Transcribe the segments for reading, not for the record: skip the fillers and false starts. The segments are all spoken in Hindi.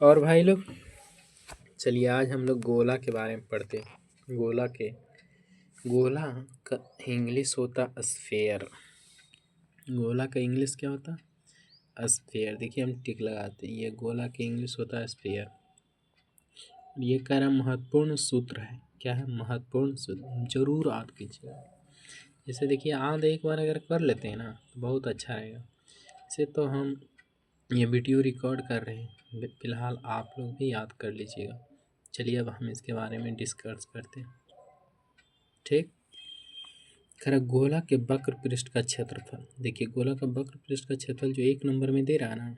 और भाई लोग, चलिए आज हम लोग गोला के बारे में पढ़ते हैं। गोला का इंग्लिश होता स्फेयर। गोला का इंग्लिश क्या होता? स्फेयर। देखिए हम टिक लगाते हैं, ये गोला का इंग्लिश होता है स्फेयर। ये कह रहा महत्वपूर्ण सूत्र है। क्या है? महत्वपूर्ण सूत्र जरूर याद कीजिएगा। जैसे देखिए याद एक बार अगर कर लेते हैं ना तो बहुत अच्छा रहेगा। इसे तो हम ये वीडियो रिकॉर्ड कर रहे हैं, फिलहाल आप लोग भी याद कर लीजिएगा। चलिए अब हम इसके बारे में डिस्कस करते हैं। ठीक। खैर गोला के वक्र पृष्ठ का क्षेत्रफल। देखिए गोला का वक्र पृष्ठ का क्षेत्रफल जो एक नंबर में दे रहा है ना,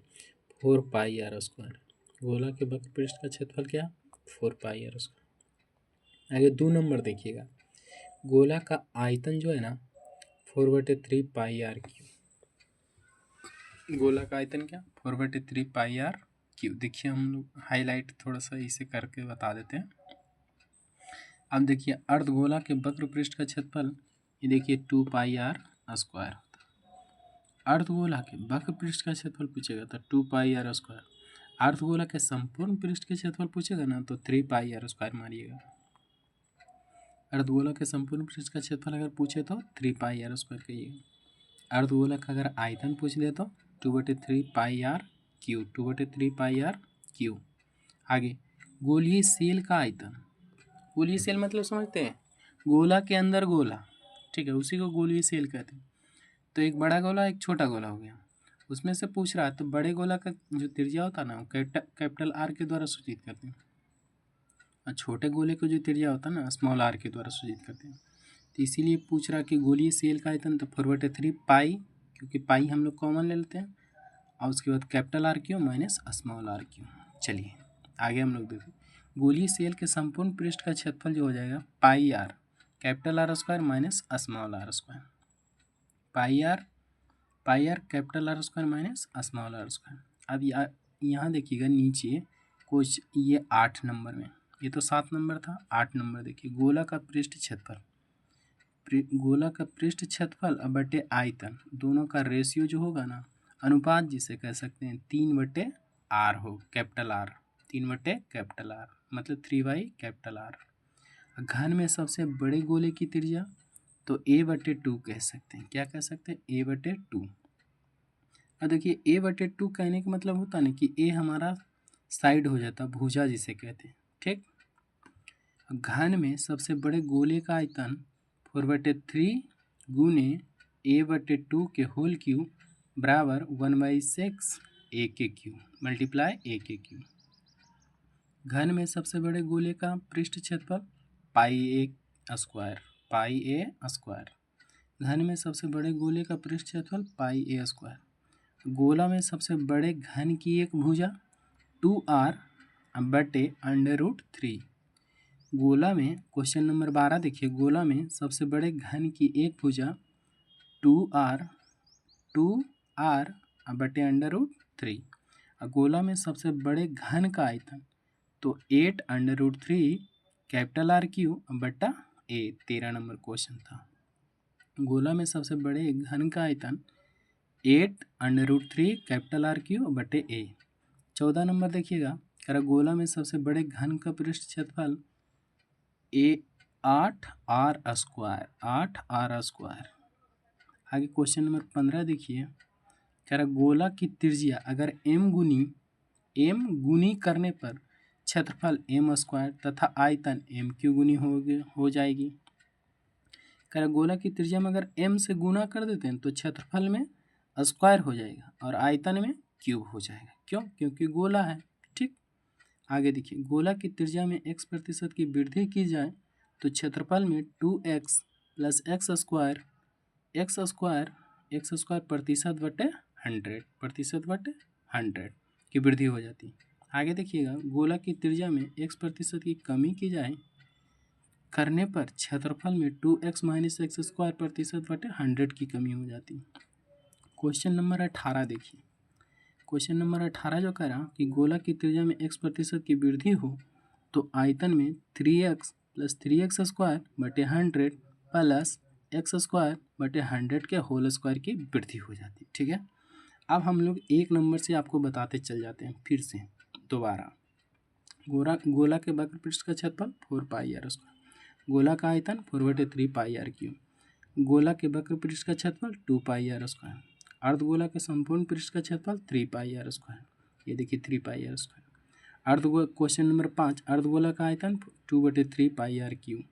4πr²। गोला के वक्र पृष्ठ का क्षेत्रफल क्या? 4πr²। आगे 2 नंबर देखिएगा, गोला का आयतन जो है ना 4/3πr³। गोला का आयतन क्या? 4/3πr³। देखिए हम लोग हाईलाइट थोड़ा सा इसे करके बता देते हैं। अब देखिए अर्धगोला के वक्र पृष्ठ का क्षेत्रफल, ये देखिए 2πr²। अर्धगोला के वक्र पृष्ठ का क्षेत्रफल पूछेगा तो 2πr²। अर्धगोला के संपूर्ण पृष्ठ के क्षेत्रफल पूछेगा ना तो 3πr² मारिएगा। अर्धगोला के संपूर्ण पृष्ठ का क्षेत्रफल अगर पूछे तो 3πr² कहिएगा। अर्धगोला का अगर आयतन पूछ ले तो 2/3πr³। 2/3πr³। आगे गोलीय सेल का आयतन। गोलीय सेल मतलब समझते हैं? गोला के अंदर गोला, ठीक है, उसी को गोलीय सेल कहते हैं। तो एक बड़ा गोला एक छोटा गोला हो गया, उसमें से पूछ रहा है तो बड़े गोला का जो त्रिज्या होता है ना कैपिटल आर के द्वारा सूचित करते हैं, और छोटे गोले को जो त्रिज्या होता है ना स्मॉल आर के द्वारा सूचित करते हैं। तो इसीलिए पूछ रहा कि गोलीय सेल का आयतन तो 4/3π, क्योंकि पाई हम लोग कॉमन ले लेते हैं, और उसके बाद capital R Q minus small R Q. चलिए आगे हम लोग देखें, गोलीय सेल के संपूर्ण पृष्ठ का क्षेत्रफल जो हो जाएगा πr, capital R² minus small r²। πr capital R² minus small r²। अब यहाँ देखिएगा नीचे कुछ ये 8 नंबर में, ये तो 7 नंबर था, 8 नंबर देखिए गोला का पृष्ठ क्षेत्रफल। गोला का पृष्ठ क्षेत्रफल अब बटे आयतन, दोनों का रेशियो जो होगा ना, अनुपात जिसे कह सकते हैं 3/r हो, कैपिटल R। 3/R मतलब 3/R। घन में सबसे बड़े गोले की त्रिज्या तो a/2 कह सकते हैं। क्या कह सकते हैं? a/2। अब देखिए a/2 कहने का मतलब होता है ना कि a हमारा साइड हो जाता, भुजा जिसे कहते हैं, ठीक। घन में सबसे बड़े गोले का आयतन 4/3 गुने a/2 के होल क्यूब बराबर 1/6 a³ मल्टीप्लाई a³। घन में सबसे बड़े गोले का पृष्ठ क्षेत्रफल πa²। घन में सबसे बड़े गोले का पृष्ठ क्षेत्रफल πa²। गोला में सबसे बड़े घन की एक भुजा 2r/√3। गोला में क्वेश्चन नंबर 12 देखिए, गोला में सबसे बड़े घन की एक भुजा 2r/√3। गोला में सबसे बड़े घन का आयतन तो 8√3 कैपिटल R³/a। 13 नंबर क्वेश्चन था। गोला में सबसे बड़े घन का आयतन 8√3 कैपिटल R³/a। 14 नंबर देखिएगा, कह रहा गोला में सबसे बड़े घन का पृष्ठ क्षेत्रफल 8r²। आगे क्वेश्चन नंबर 15 देखिए, कह रहा गोला की त्रिज्या अगर m गुनी करने पर क्षेत्रफल m² तथा आयतन m³ गुनी हो जाएगी। कह रहा गोला की त्रिज्या में अगर m से गुना कर देते हैं तो क्षेत्रफल में स्क्वायर हो जाएगा और आयतन में क्यूब हो जाएगा। क्यों? क्योंकि गोला है, ठीक। आगे देखिए, गोला की त्रिज्या में x% की वृद्धि की जाए तो क्षेत्रफल में 2x + x² प्रतिशत/100 की वृद्धि हो जाती है। आगे देखिएगा, गोला की त्रिज्या में x% की कमी की जाए करने पर क्षेत्रफल में 2x - x² प्रतिशत/100 की कमी हो जाती है। क्वेश्चन नंबर 18 देखिए, क्वेश्चन नंबर 18 जो कह रहा कि गोला की त्रिज्या में x% की वृद्धि हो तो आयतन में 3x + 3x²/100 प्लस x²/100 के होल स्क्वायर की वृद्धि हो जाती है, ठीक है। अब हम लोग एक नंबर से आपको बताते चल जाते हैं फिर से दोबारा गोला के वक्र पृष्ठ का क्षेत्रफल 4 पाई आर स्क्वायर, गोला का आयतन 4/3 पाई आर क्यूब, गोला के वक्र पृष्ठ का क्षेत्रफल 2 पाई आर स्क्वायर, अर्धगोला के संपूर्ण पृष्ठ का क्षेत्रफल 3 पाई आर स्क्वायर, ये देखिए 3 पाई आर स्क्वायर। क्वेश्चन नंबर 5, अर्धगोला का आयतन 2/3 पाई आर क्यूब,